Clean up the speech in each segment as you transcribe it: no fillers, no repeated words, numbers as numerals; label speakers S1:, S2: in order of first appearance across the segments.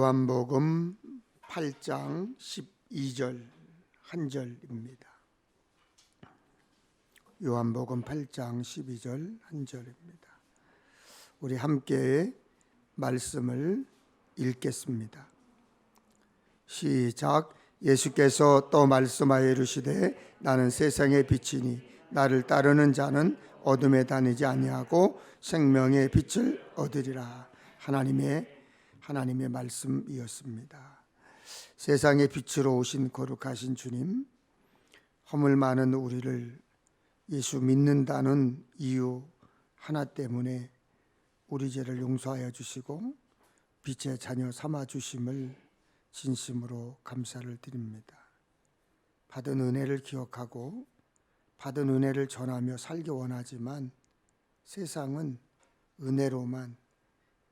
S1: 요한복음 8장 12절 한 절입니다. 요한복음 8장 12절 한 절입니다. 우리 함께 말씀을 읽겠습니다. 시작. 예수께서 또 말씀하여 이르시되 나는 세상의 빛이니 나를 따르는 자는 어둠에 다니지 아니하고 생명의 빛을 얻으리라. 하나님의 말씀이었습니다. 세상의 빛으로 오신 거룩하신 주님, 허물 많은 우리를 예수 믿는다는 이유 하나 때문에 우리 죄를 용서하여 주시고 빛의 자녀 삼아 주심을 진심으로 감사를 드립니다. 받은 은혜를 기억하고 받은 은혜를 전하며 살기 원하지만 세상은 은혜로만,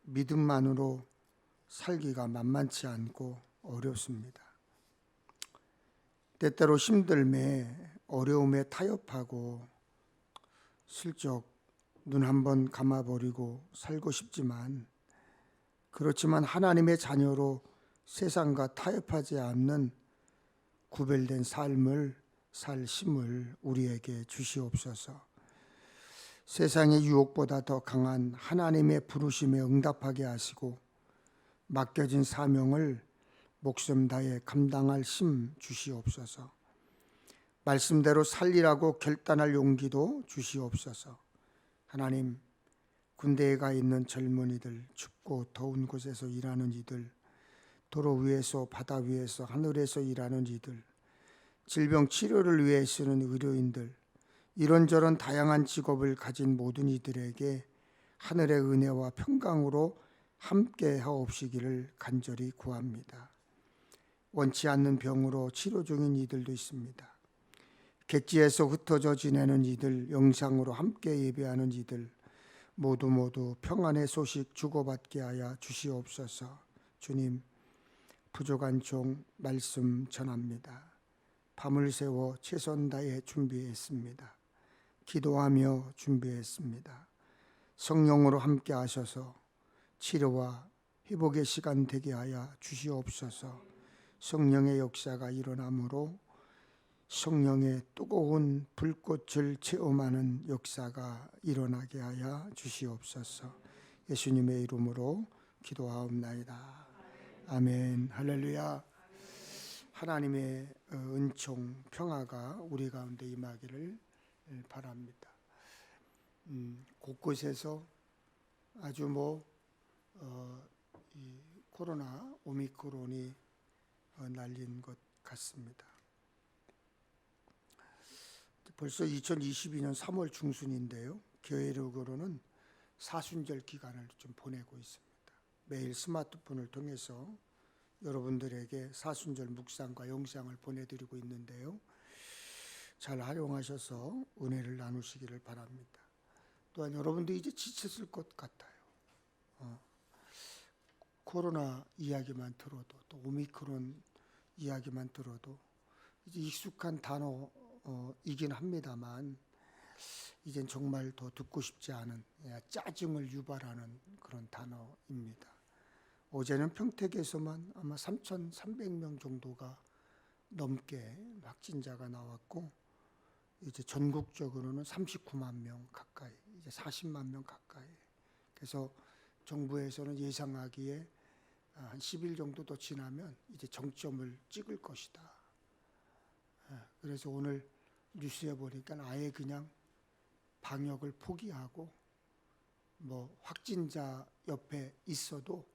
S1: 믿음만으로 살기가 만만치 않고 어렵습니다. 때때로 힘듦에 어려움에 타협하고 슬쩍 눈 한번 감아버리고 살고 싶지만, 그렇지만 하나님의 자녀로 세상과 타협하지 않는 구별된 삶을 살 힘을 우리에게 주시옵소서. 세상의 유혹보다 더 강한 하나님의 부르심에 응답하게 하시고 맡겨진 사명을 목숨 다해 감당할 힘 주시옵소서. 말씀대로 살리라고 결단할 용기도 주시옵소서. 하나님, 군대에 가 있는 젊은이들, 춥고 더운 곳에서 일하는 이들, 도로 위에서 바다 위에서 하늘에서 일하는 이들, 질병 치료를 위해 쓰는 의료인들, 이런저런 다양한 직업을 가진 모든 이들에게 하늘의 은혜와 평강으로 함께 하옵시기를 간절히 구합니다. 원치 않는 병으로 치료 중인 이들도 있습니다. 객지에서 흩어져 지내는 이들, 영상으로 함께 예배하는 이들, 모두 평안의 소식 주고받게 하여 주시옵소서. 주님, 부족한 종 말씀 전합니다. 밤을 새워 최선 다해 준비했습니다. 기도하며 준비했습니다. 성령으로 함께 하셔서 치료와 회복의 시간 되게 하여 주시옵소서. 성령의 역사가 일어나므로 성령의 뜨거운 불꽃을 체험하는 역사가 일어나게 하여 주시옵소서. 예수님의 이름으로 기도하옵나이다. 아멘. 할렐루야. 하나님의 은총, 평화가 우리 가운데 임하기를 바랍니다. 곳곳에서 아주 이 코로나 오미크론이 날린 것 같습니다. 벌써 2022년 3월 중순인데요. 교회력으로는 사순절 기간을 좀 보내고 있습니다. 매일 스마트폰을 통해서 여러분들에게 사순절 묵상과 영상을 보내드리고 있는데요. 잘 활용하셔서 은혜를 나누시기를 바랍니다. 또한 여러분도 이제 지쳤을 것 같아요. 코로나 이야기만 들어도, 또 오미크론 이야기만 들어도 이제 익숙한 단어이긴 합니다만, 이젠 정말 더 듣고 싶지 않은, 짜증을 유발하는 그런 단어입니다. 어제는 평택에서만 아마 3,300명 정도가 넘게 확진자가 나왔고, 이제 전국적으로는 39만 명 가까이, 이제 40만 명 가까이. 그래서 정부에서는 예상하기에 한 10일 정도 더 지나면 이제 정점을 찍을 것이다. 그래서 오늘 뉴스에 보니까 아예 그냥 방역을 포기하고 확진자 옆에 있어도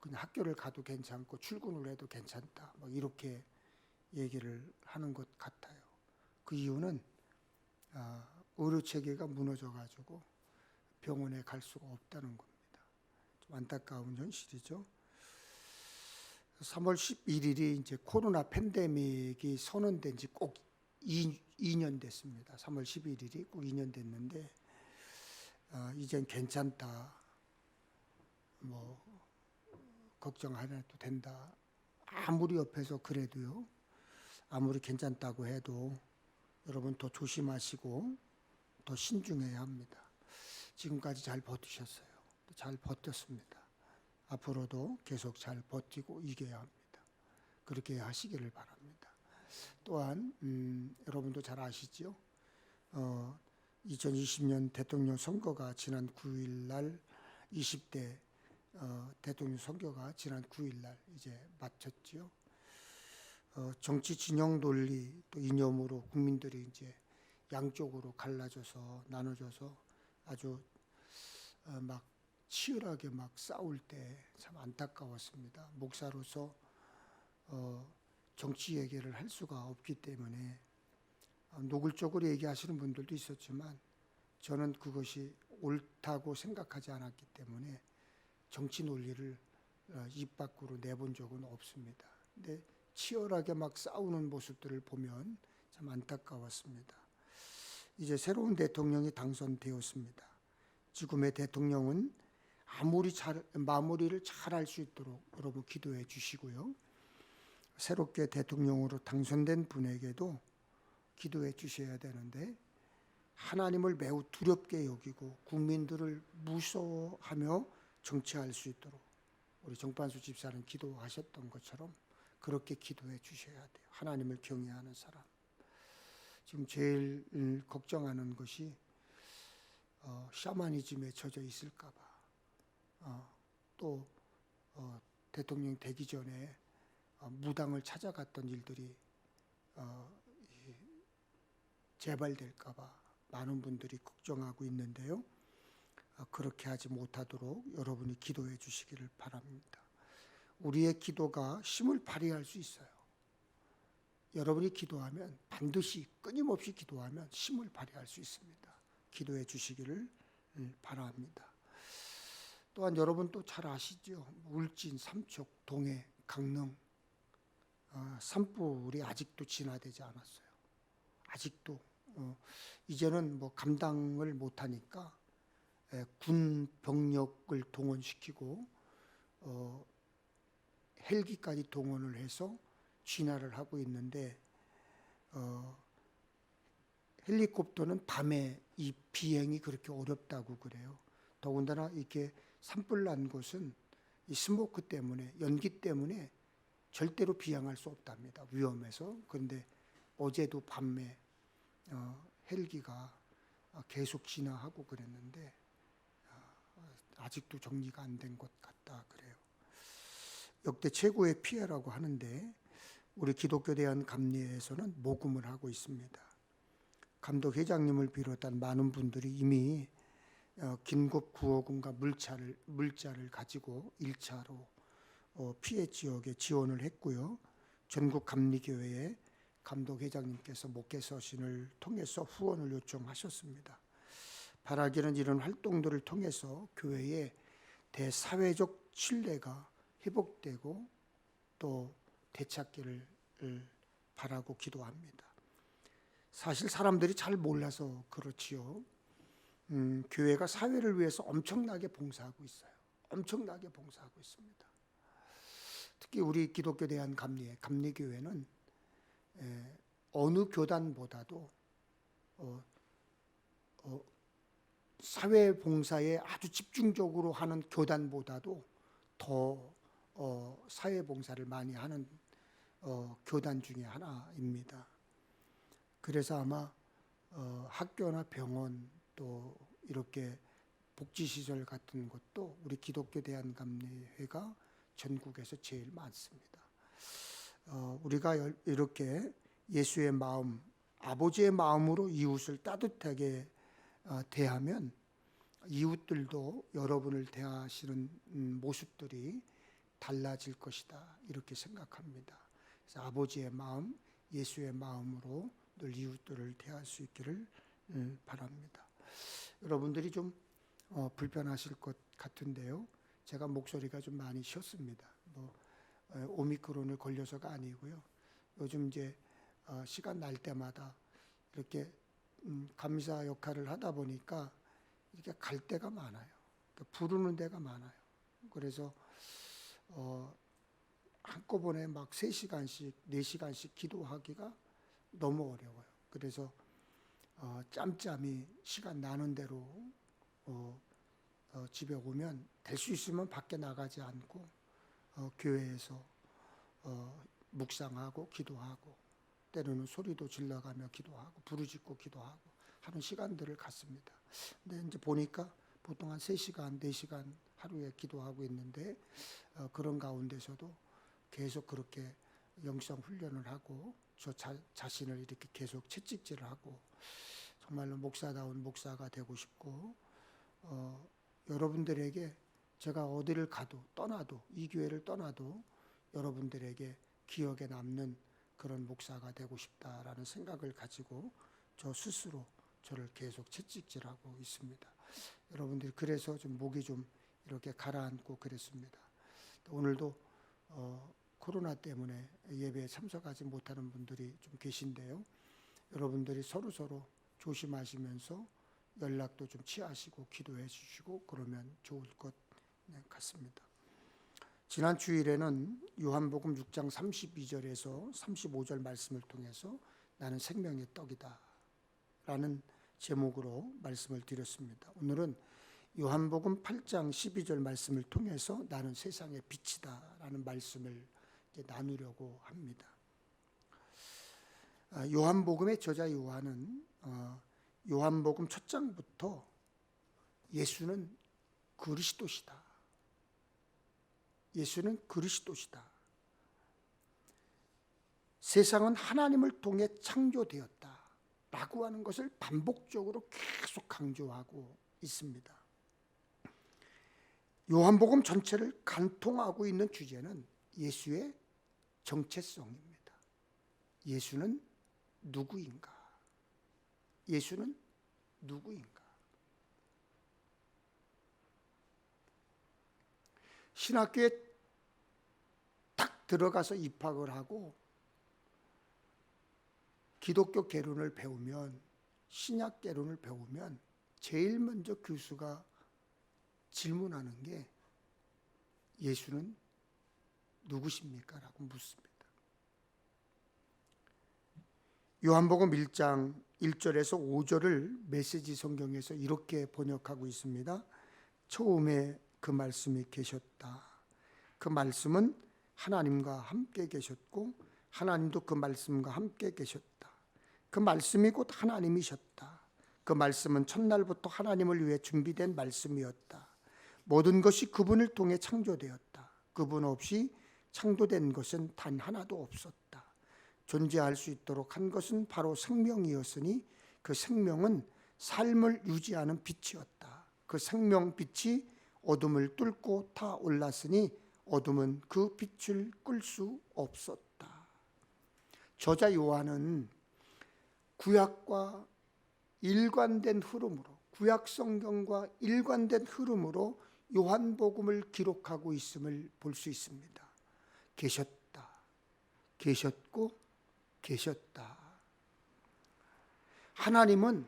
S1: 그냥 학교를 가도 괜찮고 출근을 해도 괜찮다. 이렇게 얘기를 하는 것 같아요. 그 이유는 의료 체계가 무너져가지고 병원에 갈 수가 없다는 겁니다. 좀 안타까운 현실이죠. 3월 11일이 이제 코로나 팬데믹이 선언된 지 꼭 2년 됐습니다. 3월 11일이 꼭 2년 됐는데, 이젠 괜찮다. 걱정 안 해도 된다. 아무리 옆에서 그래도요, 아무리 괜찮다고 해도 여러분 더 조심하시고 더 신중해야 합니다. 지금까지 잘 버티셨어요. 잘 버텼습니다. 앞으로도 계속 잘 버티고 이겨야 합니다. 그렇게 하시기를 바랍니다. 또한 여러분도 잘 아시죠? 2020년 대통령 선거가 지난 9일 날 20대 대통령 선거가 지난 9일 날 이제 마쳤지요. 정치 진영 논리 또 이념으로 국민들이 이제 양쪽으로 갈라져서 나눠져서 아주 막 치열하게 막 싸울 때 참 안타까웠습니다. 목사로서 정치 얘기를 할 수가 없기 때문에 노골적으로 얘기하시는 분들도 있었지만 저는 그것이 옳다고 생각하지 않았기 때문에 정치 논리를 입 밖으로 내본 적은 없습니다. 근데 치열하게 막 싸우는 모습들을 보면 참 안타까웠습니다. 이제 새로운 대통령이 당선되었습니다. 지금의 대통령은 마무리를 잘 할 수 있도록 여러분 기도해 주시고요. 새롭게 대통령으로 당선된 분에게도 기도해 주셔야 되는데 하나님을 매우 두렵게 여기고 국민들을 무서워하며 정치할 수 있도록 우리 정판수 집사는 기도하셨던 것처럼 그렇게 기도해 주셔야 돼요. 하나님을 경외하는 사람. 지금 제일 걱정하는 것이 샤머니즘에 젖어 있을까 봐. 또 대통령 되기 전에 무당을 찾아갔던 일들이 재발될까 봐 많은 분들이 걱정하고 있는데요. 그렇게 하지 못하도록 여러분이 기도해 주시기를 바랍니다. 우리의 기도가 힘을 발휘할 수 있어요. 여러분이 기도하면 반드시 끊임없이 기도하면 힘을 발휘할 수 있습니다. 기도해 주시기를 바랍니다. 또한 여러분 또 잘 아시죠? 울진, 삼척, 동해, 강릉 산불이 아직도 진화되지 않았어요. 아직도 이제는 뭐 감당을 못하니까 군 병력을 동원시키고 헬기까지 동원을 해서 진화를 하고 있는데 헬리콥터는 밤에 이 비행이 그렇게 어렵다고 그래요. 더군다나 이렇게 산불 난 곳은 이 스모크 때문에 연기 때문에 절대로 비행할 수 없답니다. 위험해서. 그런데 어제도 밤에 헬기가 계속 진화하고 그랬는데 아직도 정리가 안 된 것 같다 그래요. 역대 최고의 피해라고 하는데 우리 기독교 대한감리회에서는 모금을 하고 있습니다. 감독 회장님을 비롯한 많은 분들이 이미 긴급 구호금과 물자를 가지고 1차로 피해 지역에 지원을 했고요. 전국 감리교회에 감독 회장님께서 목회 서신을 통해서 후원을 요청하셨습니다. 바라기는 이런 활동들을 통해서 교회의 대사회적 신뢰가 회복되고 또 되찾기를 바라고 기도합니다. 사실 사람들이 잘 몰라서 그렇지요. 교회가 사회를 위해서 엄청나게 봉사하고 있어요. 엄청나게 봉사하고 있습니다. 특히 우리 기독교 대한감리회, 감리교회는 어느 교단보다도 사회 봉사에 아주 집중적으로 하는 교단보다도 더 사회 봉사를 많이 하는 교단 중에 하나입니다. 그래서 아마 학교나 병원 또 이렇게 복지시설 같은 것도 우리 기독교 대한감리회가 전국에서 제일 많습니다. 우리가 이렇게 예수의 마음, 아버지의 마음으로 이웃을 따뜻하게 대하면 이웃들도 여러분을 대하시는 모습들이 달라질 것이다 이렇게 생각합니다. 그래서 아버지의 마음, 예수의 마음으로 늘 이웃들을 대할 수 있기를 바랍니다. 여러분들이 좀 불편하실 것 같은데요. 제가 목소리가 좀 많이 쉬었습니다. 오미크론을 걸려서가 아니고요. 요즘 이제 시간 날 때마다 이렇게 감사 역할을 하다 보니까 이렇게 갈 데가 많아요. 부르는 데가 많아요. 그래서 한꺼번에 막 3시간씩, 4시간씩 기도하기가 너무 어려워요. 그래서 짬짬이 시간 나는 대로 집에 오면 될 수 있으면 밖에 나가지 않고 교회에서 묵상하고 기도하고 때로는 소리도 질러가며 기도하고 부르짖고 기도하고 하는 시간들을 갖습니다. 근데 이제 보니까 보통 한 3시간, 4시간 하루에 기도하고 있는데 그런 가운데서도 계속 그렇게 영성 훈련을 하고 저 자신을 이렇게 계속 채찍질을 하고 정말로 목사다운 목사가 되고 싶고 여러분들에게 제가 어디를 가도 떠나도 이 교회를 떠나도 여러분들에게 기억에 남는 그런 목사가 되고 싶다라는 생각을 가지고 저 스스로 저를 계속 채찍질하고 있습니다. 여러분들이 그래서 좀 목이 좀 이렇게 가라앉고 그랬습니다. 오늘도 코로나 때문에 예배에 참석하지 못하는 분들이 좀 계신데요. 여러분들이 서로 조심하시면서 연락도 좀 취하시고 기도해 주시고 그러면 좋을 것 같습니다. 지난 주일에는 요한복음 6장 32절에서 35절 말씀을 통해서 나는 생명의 떡이다 라는 제목으로 말씀을 드렸습니다. 오늘은 요한복음 8장 12절 말씀을 통해서 나는 세상의 빛이다 라는 말씀을 나누려고 합니다. 요한복음의 저자 요한은 요한복음 첫 장부터 예수는 그리스도시다. 예수는 그리스도시다. 세상은 하나님을 통해 창조되었다 라고 하는 것을 반복적으로 계속 강조하고 있습니다. 요한복음 전체를 관통하고 있는 주제는 예수의 정체성입니다. 예수는 누구인가? 예수는 누구인가? 신학교에 딱 들어가서 입학을 하고 기독교 개론을 배우면 신약 개론을 배우면 제일 먼저 교수가 질문하는 게 예수는 누구십니까? 라고 묻습니다. 요한복음 1장 1절에서 5절을 메시지 성경에서 이렇게 번역하고 있습니다. 처음에 그 말씀이 계셨다. 그 말씀은 하나님과 함께 계셨고 하나님도 그 말씀과 함께 계셨다. 그 말씀이 곧 하나님이셨다. 그 말씀은 첫날부터 하나님을 위해 준비된 말씀이었다. 모든 것이 그분을 통해 창조되었다. 그분 없이 창조된 것은 단 하나도 없었다. 존재할 수 있도록 한 것은 바로 생명이었으니 그 생명은 삶을 유지하는 빛이었다. 그 생명빛이 어둠을 뚫고 타올랐으니 어둠은 그 빛을 끌 수 없었다. 저자 요한은 구약과 일관된 흐름으로 구약 성경과 일관된 흐름으로 요한복음을 기록하고 있음을 볼 수 있습니다. 계셨다. 계셨고 계셨다. 하나님은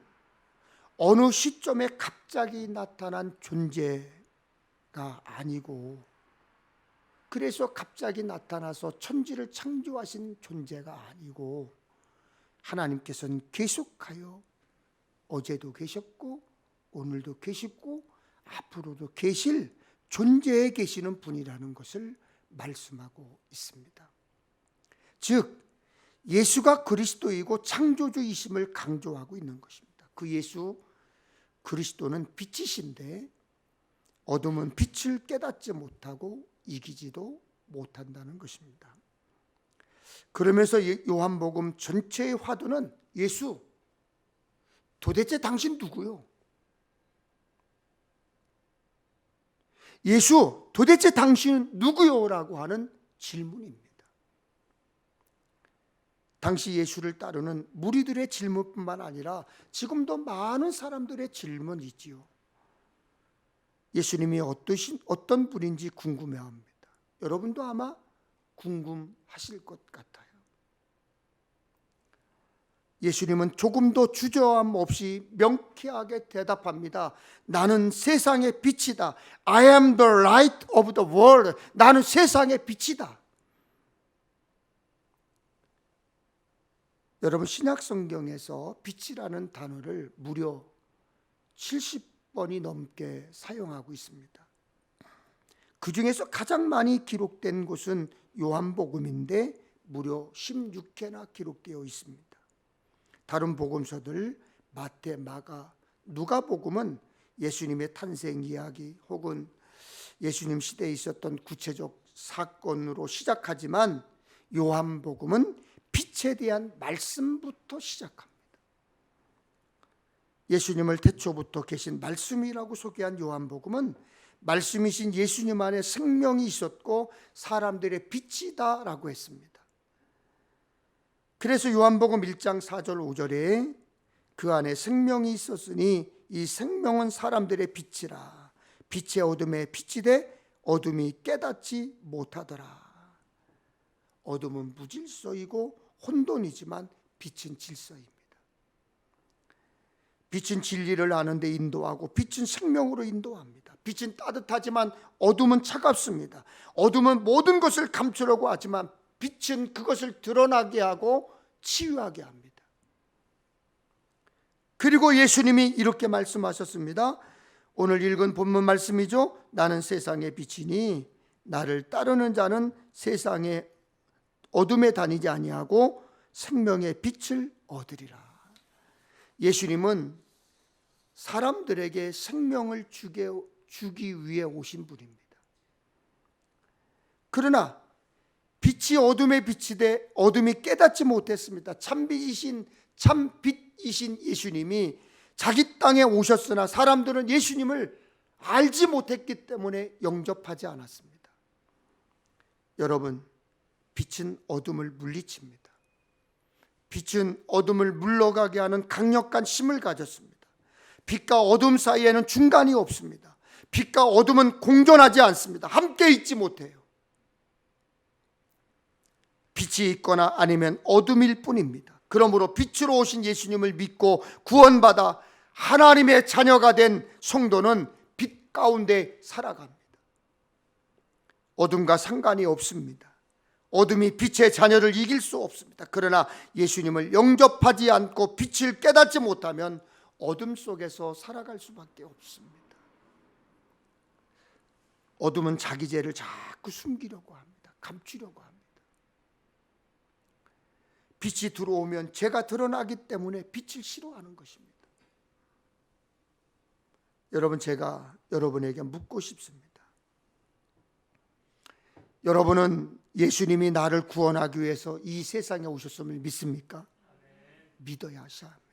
S1: 어느 시점에 갑자기 나타난 존재가 아니고 그래서 갑자기 나타나서 천지를 창조하신 존재가 아니고 하나님께서는 계속하여 어제도 계셨고 오늘도 계시고 앞으로도 계실 존재에 계시는 분이라는 것을 말씀하고 있습니다. 즉 예수가 그리스도이고 창조주이심을 강조하고 있는 것입니다. 그 예수 그리스도는 빛이신데 어둠은 빛을 깨닫지 못하고 이기지도 못한다는 것입니다. 그러면서 요한복음 전체의 화두는 예수, 도대체 당신 누구요? 예수, 도대체 당신은 누구요? 라고 하는 질문입니다. 당시 예수를 따르는 무리들의 질문뿐만 아니라 지금도 많은 사람들의 질문이 있지요. 예수님이 어떤 분인지 궁금해합니다. 여러분도 아마 궁금하실 것 같아요. 예수님은 조금도 주저함 없이 명쾌하게 대답합니다. 나는 세상의 빛이다. I am the light of the world. 나는 세상의 빛이다. 여러분 신약 성경에서 빛이라는 단어를 무려 70번이 넘게 사용하고 있습니다. 그 중에서 가장 많이 기록된 곳은 요한복음인데 무려 16회나 기록되어 있습니다. 다른 복음서들 마태, 마가, 누가복음은 예수님의 탄생 이야기 혹은 예수님 시대에 있었던 구체적 사건으로 시작하지만 요한복음은 빛에 대한 말씀부터 시작합니다. 예수님을 태초부터 계신 말씀이라고 소개한 요한복음은 말씀이신 예수님 안에 생명이 있었고 사람들의 빛이다라고 했습니다. 그래서 요한복음 1장 4절 5절에 그 안에 생명이 있었으니 이 생명은 사람들의 빛이라. 빛의 어둠에 빛이되 어둠이 깨닫지 못하더라. 어둠은 무질서이고 혼돈이지만 빛은 질서입니다. 빛은 진리를 아는 데 인도하고 빛은 생명으로 인도합니다. 빛은 따뜻하지만 어둠은 차갑습니다. 어둠은 모든 것을 감추려고 하지만 빛은 그것을 드러나게 하고 치유하게 합니다. 그리고 예수님이 이렇게 말씀하셨습니다. 오늘 읽은 본문 말씀이죠. 나는 세상의 빛이니 나를 따르는 자는 세상의 어둠에 다니지 아니하고 생명의 빛을 얻으리라. 예수님은 사람들에게 생명을 주기 위해 오신 분입니다. 그러나 빛이 어둠에 비치되 어둠이 깨닫지 못했습니다. 참빛이신 예수님이 자기 땅에 오셨으나 사람들은 예수님을 알지 못했기 때문에 영접하지 않았습니다. 여러분, 빛은 어둠을 물리칩니다. 빛은 어둠을 물러가게 하는 강력한 힘을 가졌습니다. 빛과 어둠 사이에는 중간이 없습니다. 빛과 어둠은 공존하지 않습니다. 함께 있지 못해요. 빛이 있거나 아니면 어둠일 뿐입니다. 그러므로 빛으로 오신 예수님을 믿고 구원받아 하나님의 자녀가 된 성도는 빛 가운데 살아갑니다. 어둠과 상관이 없습니다. 어둠이 빛의 자녀를 이길 수 없습니다. 그러나 예수님을 영접하지 않고 빛을 깨닫지 못하면 어둠 속에서 살아갈 수밖에 없습니다. 어둠은 자기 죄를 자꾸 숨기려고 합니다. 감추려고 합니다. 빛이 들어오면 죄가 드러나기 때문에 빛을 싫어하는 것입니다. 여러분, 제가 여러분에게 묻고 싶습니다. 여러분은 예수님이 나를 구원하기 위해서 이 세상에 오셨음을 믿습니까? 믿어야 하셔야 합니다.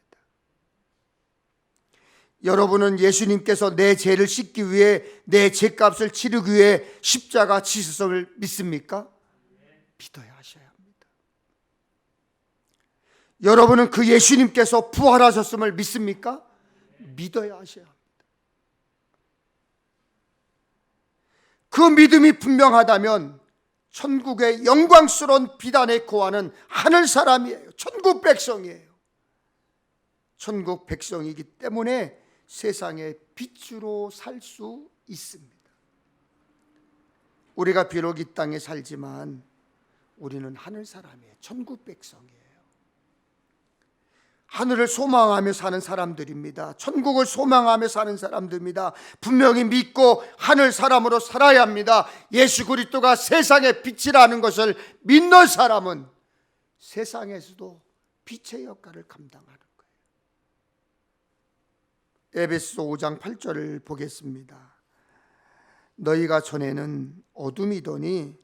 S1: 여러분은 예수님께서 내 죄를 씻기 위해 내 죄값을 치르기 위해 십자가 지셨음을 믿습니까? 믿어야 하셔야 합니다. 여러분은 그 예수님께서 부활하셨음을 믿습니까? 믿어야 하셔야 합니다. 그 믿음이 분명하다면 천국의 영광스러운 비단에 거하는 하늘 사람이에요. 천국 백성이에요. 천국 백성이기 때문에 세상의 빛으로 살 수 있습니다. 우리가 비록 이 땅에 살지만 우리는 하늘 사람이에요. 천국 백성이에요. 하늘을 소망하며 사는 사람들입니다. 천국을 소망하며 사는 사람들입니다. 분명히 믿고 하늘 사람으로 살아야 합니다. 예수 그리스도가 세상의 빛이라는 것을 믿는 사람은 세상에서도 빛의 역할을 감당하는 거예요. 에베소서 5장 8절을 보겠습니다. 너희가 전에는 어둠이더니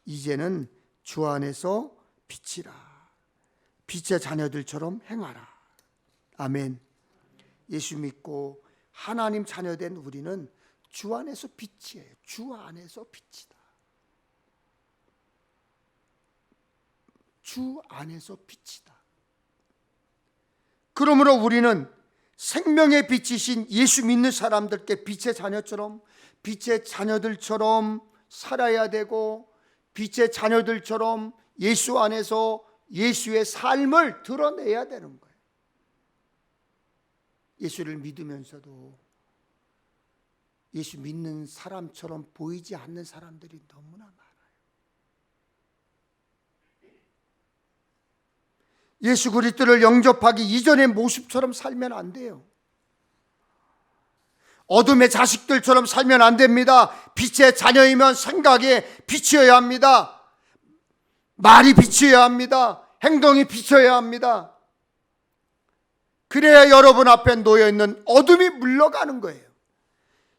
S1: 이제는 주 안에서 빛이라. 빛의 자녀들처럼 행하라. 아멘. 예수 믿고 하나님 자녀된 우리는 주 안에서 빛이에요. 주 안에서 빛이다. 주 안에서 빛이다. 그러므로 우리는 생명의 빛이신 예수 믿는 사람들께 빛의 자녀처럼, 빛의 자녀들처럼 살아야 되고, 빛의 자녀들처럼 예수 안에서 예수의 삶을 드러내야 되는 거예요. 예수를 믿으면서도 예수 믿는 사람처럼 보이지 않는 사람들이 너무나 많아요. 예수 그리스도를 영접하기 이전의 모습처럼 살면 안 돼요. 어둠의 자식들처럼 살면 안 됩니다. 빛의 자녀이면 생각에 비치어야 합니다. 말이 비치어야 합니다. 행동이 비쳐야 합니다. 그래야 여러분 앞에 놓여있는 어둠이 물러가는 거예요.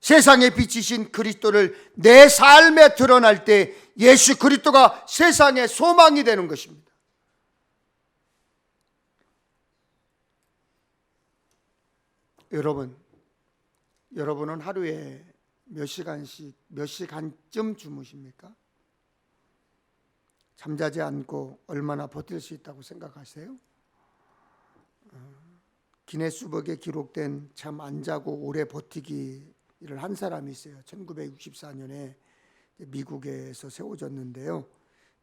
S1: 세상에 비치신 그리스도를 내 삶에 드러날 때 예수 그리스도가 세상의 소망이 되는 것입니다. 여러분은 하루에 몇 시간쯤 주무십니까? 잠자지 않고 얼마나 버틸 수 있다고 생각하세요? 기네스북에 기록된 참 안 자고 오래 버티기를 한 사람이 있어요. 1964년에 미국에서 세워졌는데요.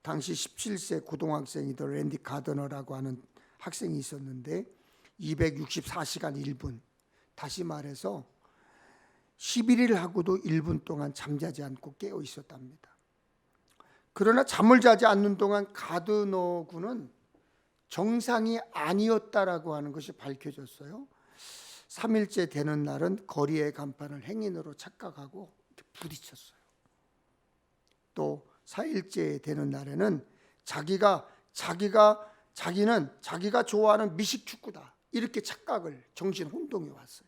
S1: 당시 17세 고등학생이던 랜디 가더너라고 하는 학생이 있었는데 264시간 1분, 다시 말해서 11일 하고도 1분 동안 잠자지 않고 깨어 있었답니다. 그러나 잠을 자지 않는 동안 가드너 군은 정상이 아니었다라고 하는 것이 밝혀졌어요. 3일째 되는 날은 거리의 간판을 행인으로 착각하고 부딪혔어요. 또 4일째 되는 날에는 자기는 자기가 좋아하는 미식축구다 이렇게 착각을 정신 혼동이 왔어요.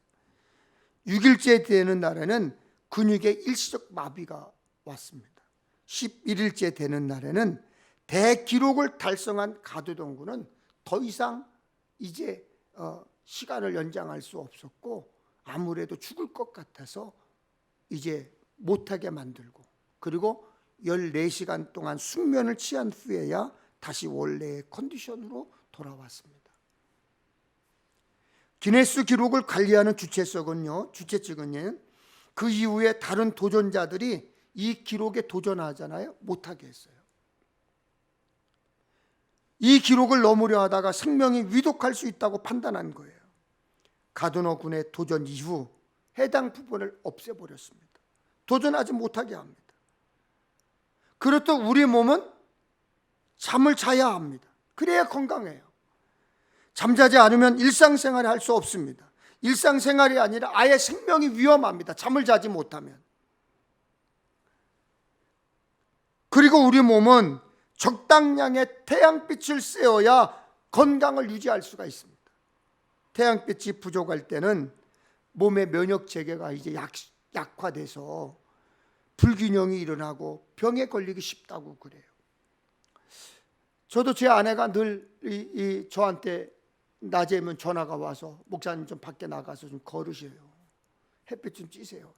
S1: 6일째 되는 날에는 근육의 일시적 마비가 왔습니다. 11일째 되는 날에는 대기록을 달성한 가드동군은 더 이상 이제 시간을 연장할 수 없었고 아무래도 죽을 것 같아서 이제 못하게 만들고, 그리고 14시간 동안 숙면을 취한 후에야 다시 원래의 컨디션으로 돌아왔습니다. 기네스 기록을 관리하는 주최측은요, 그 이후에 다른 도전자들이 이 기록에 도전하잖아요. 못하게 했어요. 이 기록을 넘으려 하다가 생명이 위독할 수 있다고 판단한 거예요. 가드너 군의 도전 이후 해당 부분을 없애버렸습니다. 도전하지 못하게 합니다. 그렇듯 우리 몸은 잠을 자야 합니다. 그래야 건강해요. 잠자지 않으면 일상생활을 할 수 없습니다. 일상생활이 아니라 아예 생명이 위험합니다. 잠을 자지 못하면. 그리고 우리 몸은 적당량의 태양빛을 쐬어야 건강을 유지할 수가 있습니다. 태양빛이 부족할 때는 몸의 면역 체계가 이제 약화돼서 불균형이 일어나고 병에 걸리기 쉽다고 그래요. 저도 제 아내가 늘 저한테 낮에면 전화가 와서 목사님 좀 밖에 나가서 좀 걸으세요. 햇빛 좀 쬐세요.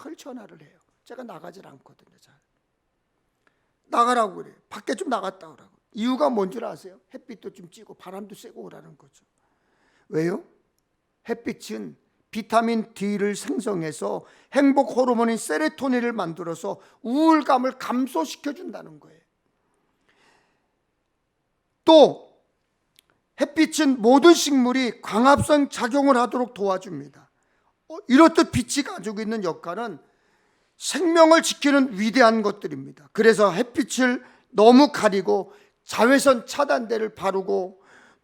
S1: 늘 전화를 해요. 제가 나가질 않거든요. 잘. 나가라고 그래요. 밖에 좀 나갔다 오라고. 이유가 뭔지 아세요? 햇빛도 좀 쬐고 바람도 쐬고 오라는 거죠. 왜요? 햇빛은 비타민 D를 생성해서 행복 호르몬인 세로토닌을 만들어서 우울감을 감소시켜준다는 거예요. 또 햇빛은 모든 식물이 광합성 작용을 하도록 도와줍니다. 이렇듯 빛이 가지고 있는 역할은 생명을 지키는 위대한 것들입니다. 그래서 햇빛을 너무 가리고 자외선 차단대를 바르고,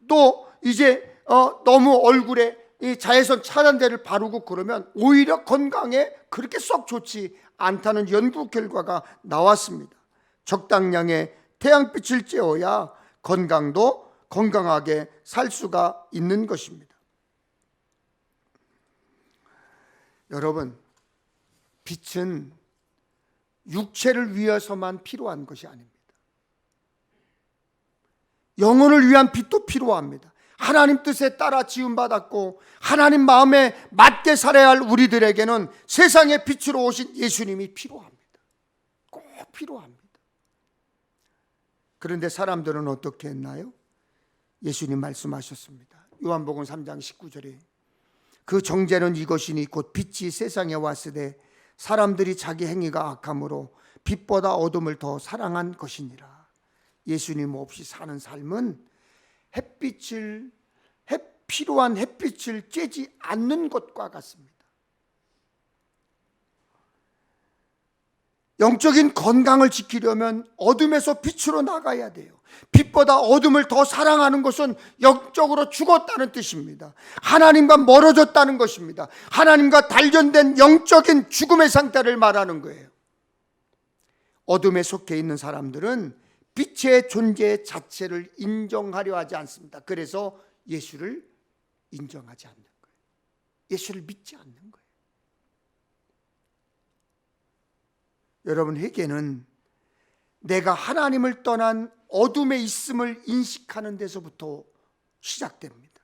S1: 또 이제 너무 얼굴에 이 자외선 차단대를 바르고 그러면 오히려 건강에 그렇게 썩 좋지 않다는 연구 결과가 나왔습니다. 적당량의 태양빛을 쬐어야 건강하게 살 수가 있는 것입니다. 여러분, 빛은 육체를 위해서만 필요한 것이 아닙니다. 영혼을 위한 빛도 필요합니다. 하나님 뜻에 따라 지음받았고 하나님 마음에 맞게 살아야 할 우리들에게는 세상의 빛으로 오신 예수님이 필요합니다. 꼭 필요합니다. 그런데 사람들은 어떻게 했나요? 예수님 말씀하셨습니다. 요한복음 3장 19절에 그 정죄는 이것이니 곧 빛이 세상에 왔으되 사람들이 자기 행위가 악함으로 빛보다 어둠을 더 사랑한 것이니라. 예수님 없이 사는 삶은 필요한 햇빛을 쬐지 않는 것과 같습니다. 영적인 건강을 지키려면 어둠에서 빛으로 나가야 돼요. 빛보다 어둠을 더 사랑하는 것은 영적으로 죽었다는 뜻입니다. 하나님과 멀어졌다는 것입니다. 하나님과 단련된 영적인 죽음의 상태를 말하는 거예요. 어둠에 속해 있는 사람들은 빛의 존재 자체를 인정하려 하지 않습니다. 그래서 예수를 인정하지 않는 거예요. 예수를 믿지 않는 거예요. 여러분, 회개는 내가 하나님을 떠난 어둠에 있음을 인식하는 데서부터 시작됩니다.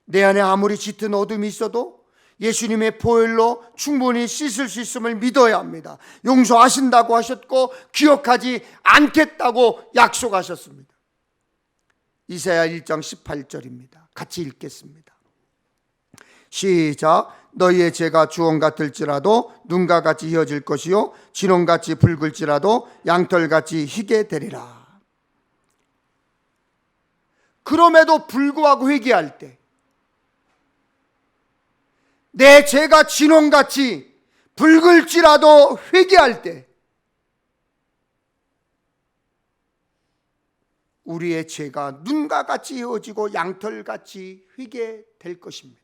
S1: 내 안에 아무리 짙은 어둠이 있어도 예수님의 보혈로 충분히 씻을 수 있음을 믿어야 합니다. 용서하신다고 하셨고 기억하지 않겠다고 약속하셨습니다. 이사야 1장 18절입니다. 같이 읽겠습니다. 시작. 너희의 죄가 주홍 같을지라도 눈과 같이 희어질 것이요 진홍같이 붉을지라도 양털같이 희게 되리라. 그럼에도 불구하고 회개할 때, 내 죄가 진홍같이 붉을지라도 회개할 때 우리의 죄가 눈과 같이 희어지고 양털같이 희게 될 것입니다.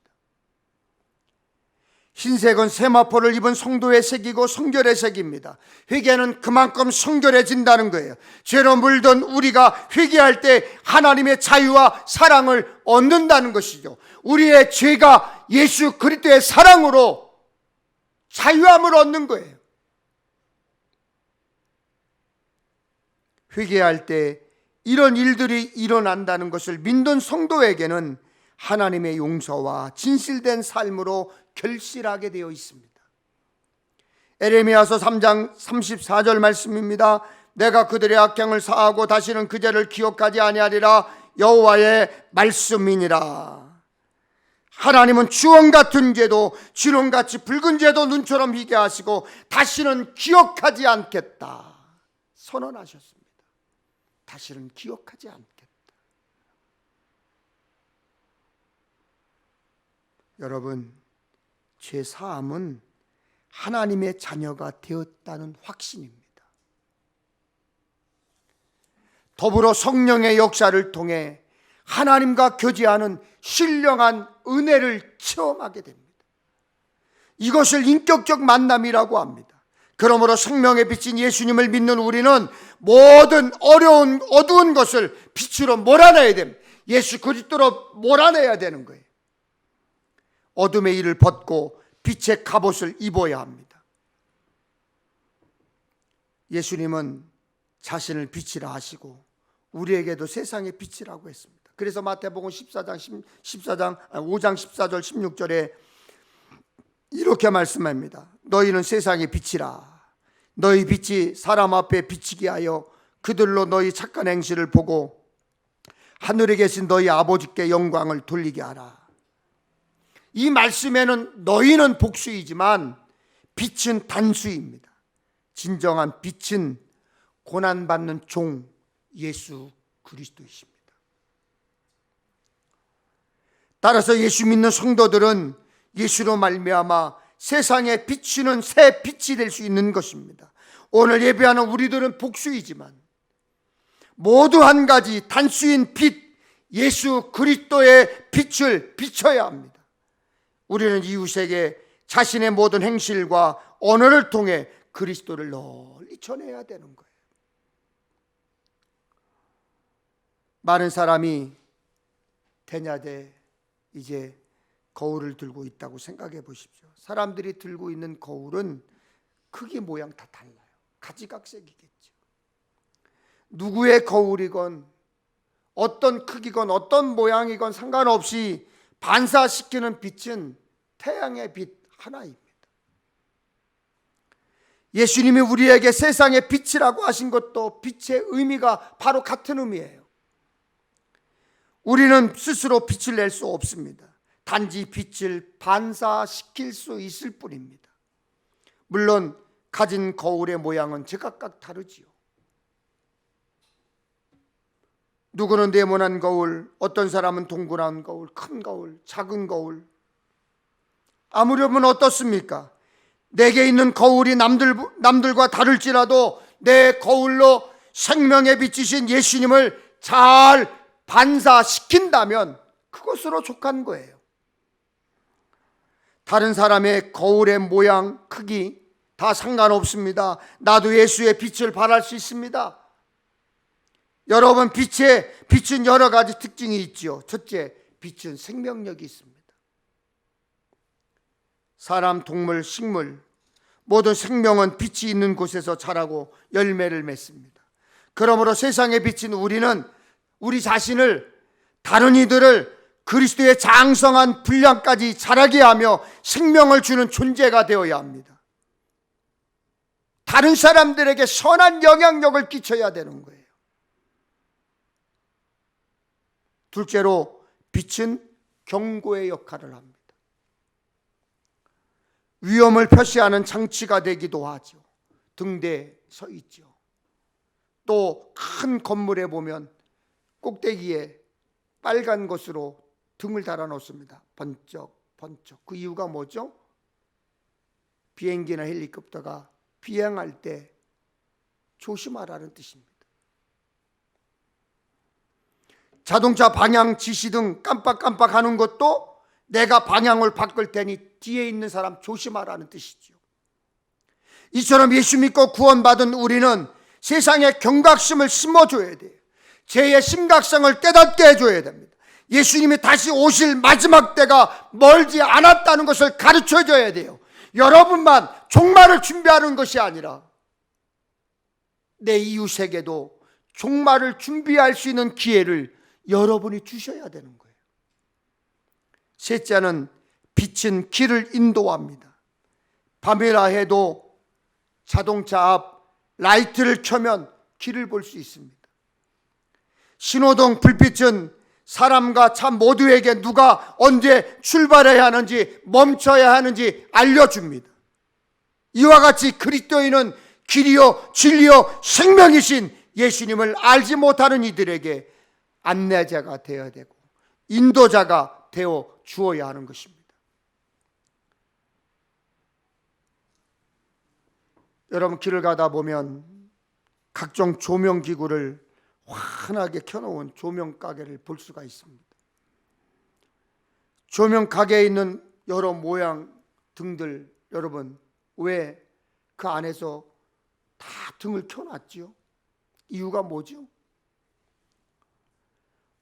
S1: 흰색은 세마포를 입은 성도의 색이고 성결의 색입니다. 회개는 그만큼 성결해진다는 거예요. 죄로 물든 우리가 회개할 때 하나님의 자유와 사랑을 얻는다는 것이죠. 우리의 죄가 예수 그리스도의 사랑으로 자유함을 얻는 거예요. 회개할 때 이런 일들이 일어난다는 것을 믿는 성도에게는 하나님의 용서와 진실된 삶으로 결실하게 되어 있습니다. 에레미야서 3장 34절 말씀입니다. 내가 그들의 악행을 사하고 다시는 그 죄를 기억하지 아니하리라. 여호와의 말씀이니라. 하나님은 주홍 같은 죄도 진홍같이 붉은 죄도 눈처럼 희게 하시고 다시는 기억하지 않겠다 선언하셨습니다. 다시는 기억하지 않겠다. 여러분, 죄 사함은 하나님의 자녀가 되었다는 확신입니다. 더불어 성령의 역사를 통해 하나님과 교제하는 신령한 은혜를 체험하게 됩니다. 이것을 인격적 만남이라고 합니다. 그러므로 생명의 빛인 예수님을 믿는 우리는 모든 어두운 것을 빛으로 몰아내야 됩니다. 예수 그리스도로 몰아내야 되는 거예요. 어둠의 일을 벗고 빛의 갑옷을 입어야 합니다. 예수님은 자신을 빛이라 하시고 우리에게도 세상의 빛이라고 했습니다. 그래서 마태복음 5장 14절 16절에 이렇게 말씀합니다. 너희는 세상의 빛이라. 너희 빛이 사람 앞에 비치게 하여 그들로 너희 착한 행실을 보고 하늘에 계신 너희 아버지께 영광을 돌리게 하라. 이 말씀에는 너희는 복수이지만 빛은 단수입니다. 진정한 빛은 고난받는 종 예수 그리스도이십니다. 따라서 예수 믿는 성도들은 예수로 말미암아 세상에 비추는 새 빛이 될 수 있는 것입니다. 오늘 예배하는 우리들은 복수이지만 모두 한 가지 단수인 빛 예수 그리스도의 빛을 비춰야 합니다. 우리는 이웃에게 자신의 모든 행실과 언어를 통해 그리스도를 널리 전해야 되는 거예요. 많은 사람이 대냐대 이제 거울을 들고 있다고 생각해 보십시오. 사람들이 들고 있는 거울은 크기 모양 다 달라요. 가지각색이겠죠. 누구의 거울이건 어떤 크기건 어떤 모양이건 상관없이 반사시키는 빛은 태양의 빛 하나입니다. 예수님이 우리에게 세상의 빛이라고 하신 것도 빛의 의미가 바로 같은 의미예요. 우리는 스스로 빛을 낼 수 없습니다. 단지 빛을 반사시킬 수 있을 뿐입니다. 물론 가진 거울의 모양은 제각각 다르지요. 누구는 네모난 거울, 어떤 사람은 동그란 거울, 큰 거울, 작은 거울. 아무렴은 어떻습니까? 내게 있는 거울이 남들과 다를지라도 내 거울로 생명의 빛이신 예수님을 잘 반사시킨다면 그것으로 족한 거예요. 다른 사람의 거울의 모양, 크기 다 상관없습니다. 나도 예수의 빛을 발할 수 있습니다. 여러분, 빛은 여러 가지 특징이 있죠. 첫째, 빛은 생명력이 있습니다. 사람, 동물, 식물 모든 생명은 빛이 있는 곳에서 자라고 열매를 맺습니다. 그러므로 세상에 비친 우리는 우리 자신을, 다른 이들을 그리스도의 장성한 분량까지 자라게 하며 생명을 주는 존재가 되어야 합니다. 다른 사람들에게 선한 영향력을 끼쳐야 되는 거예요. 둘째로, 빛은 경고의 역할을 합니다. 위험을 표시하는 장치가 되기도 하죠. 등대에 서 있죠. 또 큰 건물에 보면 꼭대기에 빨간 것으로 등을 달아 놓습니다. 번쩍 번쩍. 그 이유가 뭐죠? 비행기나 헬리콥터가 비행할 때 조심하라는 뜻입니다. 자동차 방향 지시등 깜빡깜빡 하는 것도 내가 방향을 바꿀 테니 뒤에 있는 사람 조심하라는 뜻이죠. 이처럼 예수 믿고 구원받은 우리는 세상에 경각심을 심어줘야 돼요. 죄의 심각성을 깨닫게 해줘야 됩니다. 예수님이 다시 오실 마지막 때가 멀지 않았다는 것을 가르쳐줘야 돼요. 여러분만 종말을 준비하는 것이 아니라 내 이웃에게도 종말을 준비할 수 있는 기회를 여러분이 주셔야 되는 거예요. 셋째는 빛은 길을 인도합니다. 밤이라 해도 자동차 앞 라이트를 켜면 길을 볼 수 있습니다. 신호등 불빛은 사람과 차 모두에게 누가 언제 출발해야 하는지 멈춰야 하는지 알려줍니다. 이와 같이 그리스도인은 길이요 진리요 생명이신 예수님을 알지 못하는 이들에게 안내자가 되어야 되고 인도자가 되어 주어야 하는 것입니다. 여러분, 길을 가다 보면 각종 조명기구를 환하게 켜놓은 조명가게를 볼 수가 있습니다. 조명가게에 있는 여러 모양 등들, 여러분, 왜 그 안에서 다 등을 켜놨죠? 이유가 뭐죠?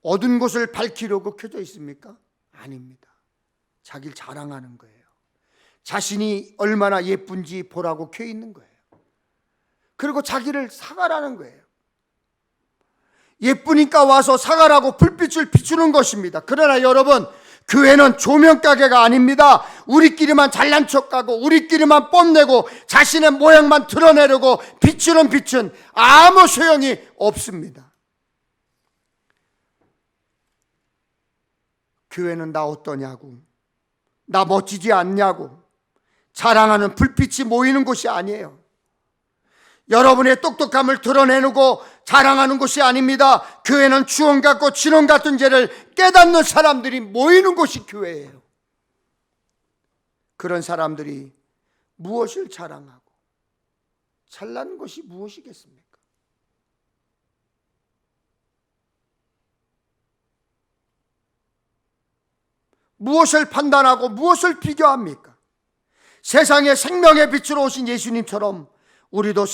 S1: 어두운 곳을 밝히려고 켜져 있습니까? 아닙니다. 자기를 자랑하는 거예요. 자신이 얼마나 예쁜지 보라고 켜 있는 거예요. 그리고 자기를 사가라는 거예요. 예쁘니까 와서 사가라고 불빛을 비추는 것입니다. 그러나 여러분, 교회는 조명가게가 아닙니다. 우리끼리만 잘난 척하고 우리끼리만 뽐내고 자신의 모양만 드러내려고 비추는 빛은 아무 소용이 없습니다. 교회는 나 어떠냐고, 나 멋지지 않냐고 자랑하는 불빛이 모이는 곳이 아니에요. 여러분의 똑똑함을 드러내고 자랑하는 곳이 아닙니다. 교회는 주원 같고 진원 같은 죄를 깨닫는 사람들이 모이는 곳이 교회예요. 그런 사람들이 무엇을 자랑하고 잘난 것이 무엇이겠습니까? 무엇을 판단하고 무엇을 비교합니까? 세상에 생명의 빛으로 오신 예수님처럼 우리도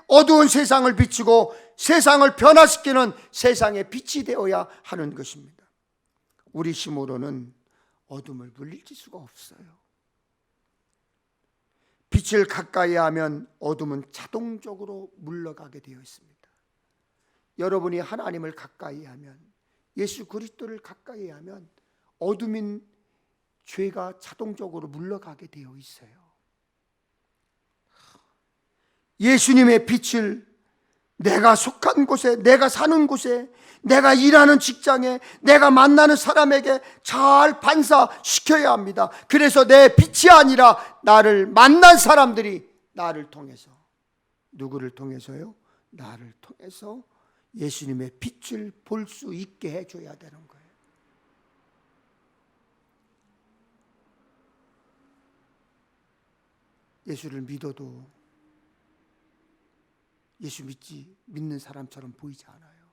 S1: 어두운 세상을 비추고 세상을 변화시키는 세상의 빛이 되어야 하는 것입니다. 우리 힘으로는 어둠을 물리칠 수가 없어요. 빛을 가까이 하면 어둠은 자동적으로 물러가게 되어 있습니다. 여러분이 하나님을 가까이 하면, 예수 그리스도를 가까이 하면 어둠인 죄가 자동적으로 물러가게 되어 있어요. 예수님의 빛을 내가 속한 곳에, 내가 사는 곳에, 내가 일하는 직장에, 내가 만나는 사람에게 잘 반사시켜야 합니다. 그래서 내 빛이 아니라 나를 만난 사람들이 나를 통해서, 누구를 통해서요? 나를 통해서 예수님의 빛을 볼 수 있게 해줘야 되는 거예요. 예수를 믿어도 예수 믿는 사람처럼 보이지 않아요.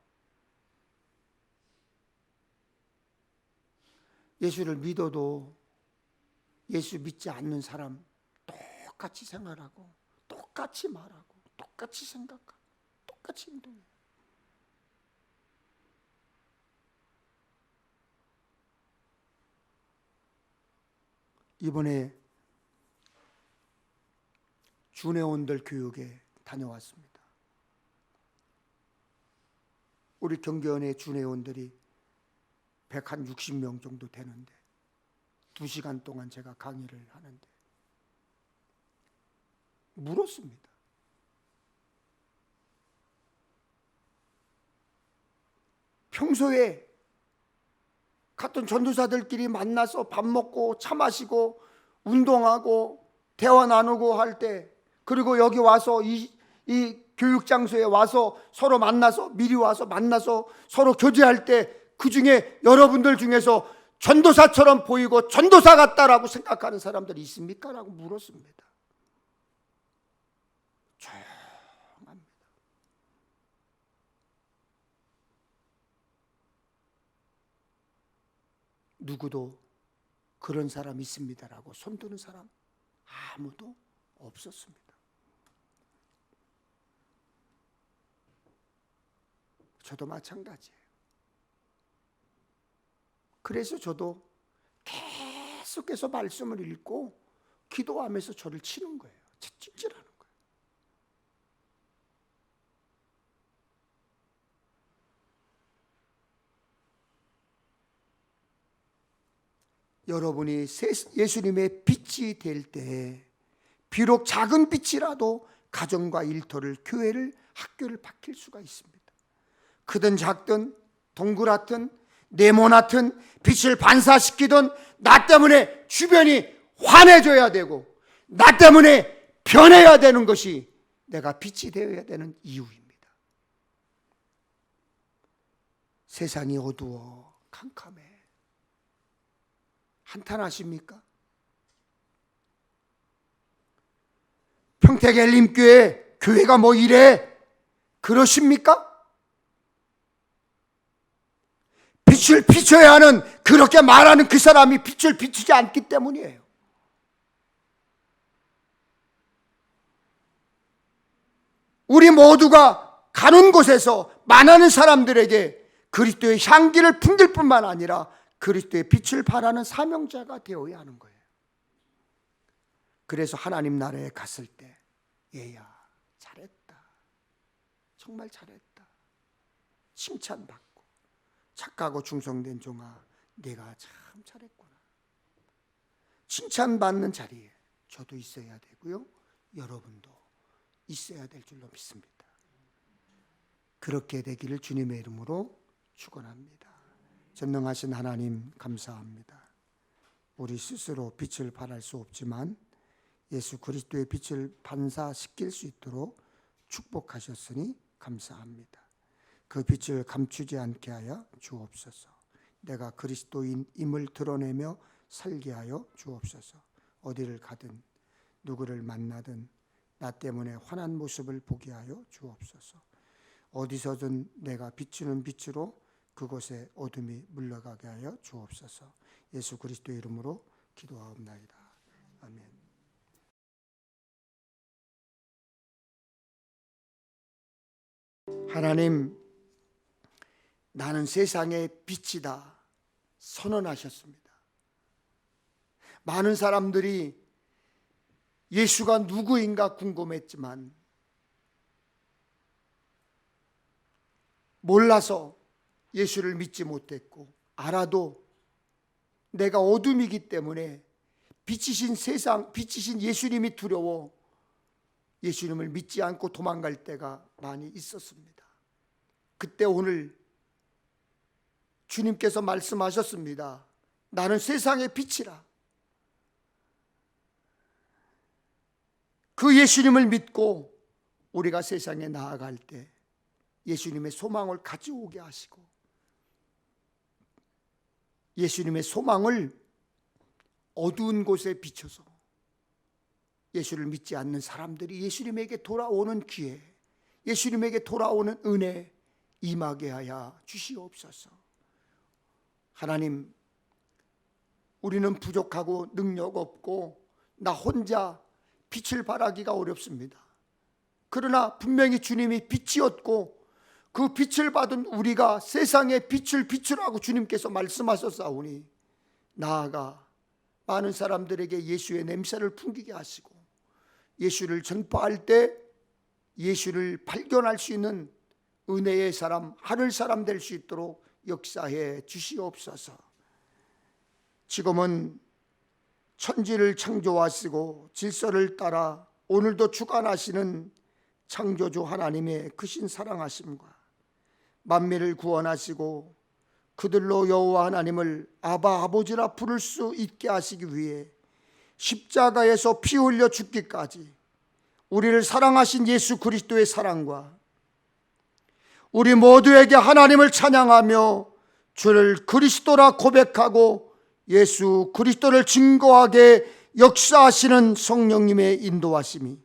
S1: 예수를 믿어도 예수 믿지 않는 사람 똑같이 생활하고 똑같이 말하고 똑같이 생각하고 똑같이 행동해요. 이번에 주내원들 교육에 다녀왔습니다. 우리 경계원의 주내원들이 160명 정도 되는데 2시간 동안 제가 강의를 하는데 물었습니다. 평소에 같은 전도사들끼리 만나서 밥 먹고 차 마시고 운동하고 대화 나누고 할 때, 그리고 여기 와서 이 교육 장소에 와서 서로 만나서 미리 와서 만나서 서로 교제할 때 그 중에 여러분들 중에서 전도사처럼 보이고 전도사 같다라고 생각하는 사람들이 있습니까? 라고 물었습니다. 조용합니다. 누구도 그런 사람 있습니다라고 손드는 사람 아무도 없었습니다. 저도 마찬가지예요. 그래서 저도 계속해서 말씀을 읽고 기도하면서 저를 치는 거예요. 채찍질하는 거예요. 여러분이 예수님의 빛이 될 때 비록 작은 빛이라도 가정과 일터를, 교회를, 학교를 바뀔 수가 있습니다. 크든 작든 동그랗든 네모나든 빛을 반사시키던 나 때문에 주변이 환해져야 되고 나 때문에 변해야 되는 것이 내가 빛이 되어야 되는 이유입니다. 세상이 어두워 캄캄해. 한탄하십니까? 평택엘림교회 교회가 뭐 이래? 그러십니까? 빛을 비춰야 하는, 그렇게 말하는 그 사람이 빛을 비추지 않기 때문이에요. 우리 모두가 가는 곳에서 만나는 사람들에게 그리스도의 향기를 풍길 뿐만 아니라 그리스도의 빛을 발하는 사명자가 되어야 하는 거예요. 그래서 하나님 나라에 갔을 때 얘야 잘했다, 정말 잘했다, 칭찬받고, 착하고 충성된 종아 내가 참 잘했구나, 칭찬받는 자리에 저도 있어야 되고요, 여러분도 있어야 될 줄로 믿습니다. 그렇게 되기를 주님의 이름으로 축원합니다. 전능하신 하나님 감사합니다. 우리 스스로 빛을 발할 수 없지만 예수 그리스도의 빛을 반사시킬 수 있도록 축복하셨으니 감사합니다. 그 빛을 감추지 않게 하여 주옵소서. 내가 그리스도인임을 드러내며 살게 하여 주옵소서. 어디를 가든 누구를 만나든 나 때문에 환한 모습을 보게 하여 주옵소서. 어디서든 내가 비추는 빛으로 그곳에 어둠이 물러가게 하여 주옵소서. 예수 그리스도의 이름으로 기도하옵나이다. 아멘. 하나님, 나는 세상의 빛이다 선언하셨습니다. 많은 사람들이 예수가 누구인가 궁금했지만 몰라서 예수를 믿지 못했고, 알아도 내가 어둠이기 때문에 빛이신 세상, 빛이신 예수님이 두려워 예수님을 믿지 않고 도망갈 때가 많이 있었습니다. 그때 오늘 주님께서 말씀하셨습니다. 나는 세상의 빛이라. 그 예수님을 믿고 우리가 세상에 나아갈 때 예수님의 소망을 가져오게 하시고, 예수님의 소망을 어두운 곳에 비춰서 예수를 믿지 않는 사람들이 예수님에게 돌아오는 기회, 예수님에게 돌아오는 은혜 임하게 하여 주시옵소서. 하나님, 우리는 부족하고 능력 없고 나 혼자 빛을 발하기가 어렵습니다. 그러나 분명히 주님이 빛이었고 그 빛을 받은 우리가 세상에 빛을 비추라고 주님께서 말씀하셨사오니 나아가 많은 사람들에게 예수의 냄새를 풍기게 하시고 예수를 전파할 때 예수를 발견할 수 있는 은혜의 사람, 하늘 사람 될 수 있도록 역사해 주시옵소서. 지금은 천지를 창조하시고 질서를 따라 오늘도 주관하시는 창조주 하나님의 크신 사랑하심과 만민을 구원하시고 그들로 여호와 하나님을 아바 아버지라 부를 수 있게 하시기 위해 십자가에서 피 흘려 죽기까지 우리를 사랑하신 예수 그리스도의 사랑과 우리 모두에게 하나님을 찬양하며 주를 그리스도라 고백하고 예수 그리스도를 증거하게 역사하시는 성령님의 인도하심이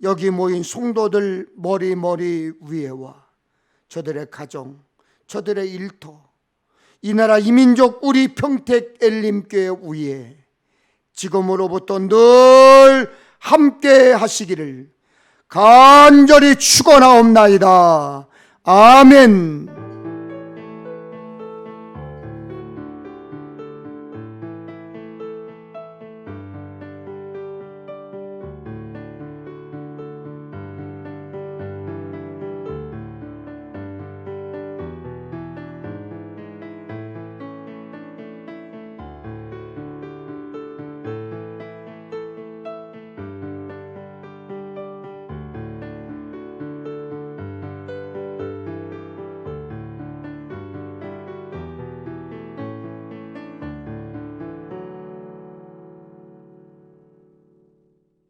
S1: 여기 모인 성도들 머리 위에와 저들의 가정, 저들의 일터, 이 나라 이민족 우리 평택 엘림교회 위에 지금으로부터 늘 함께 하시기를 간절히 축원하옵나이다. 아멘.